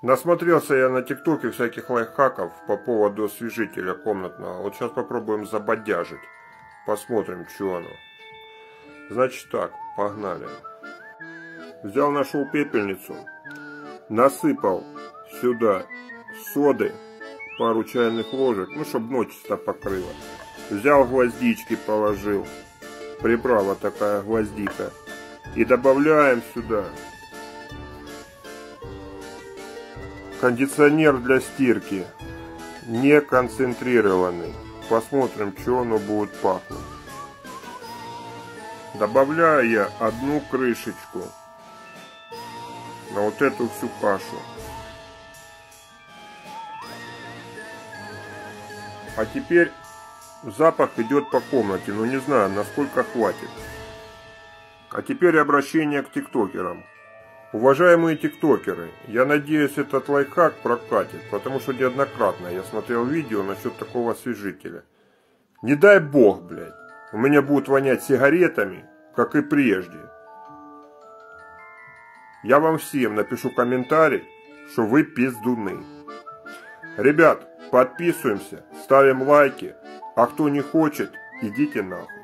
Насмотрелся я на ТикТоке всяких лайфхаков по поводу освежителя комнатного. Вот сейчас попробуем забодяжить. Посмотрим, что оно. Значит так, погнали. Взял, нашел пепельницу. Насыпал сюда соды, пару чайных ложек, ну, чтобы дно чисто покрыло. Взял гвоздички, положил. Приправа такая гвоздика. И добавляем сюда кондиционер для стирки, не концентрированный. Посмотрим, что оно будет пахнуть. Добавляю я одну крышечку на вот эту всю кашу. А теперь запах идет по комнате, но не знаю, насколько хватит. А теперь обращение к тиктокерам. Уважаемые тиктокеры, я надеюсь, этот лайфхак прокатит, потому что неоднократно я смотрел видео насчет такого освежителя. Не дай бог, блядь, у меня будут вонять сигаретами, как и прежде. Я вам всем напишу комментарий, что вы пиздуны. Ребят, подписываемся, ставим лайки, а кто не хочет, идите нахуй.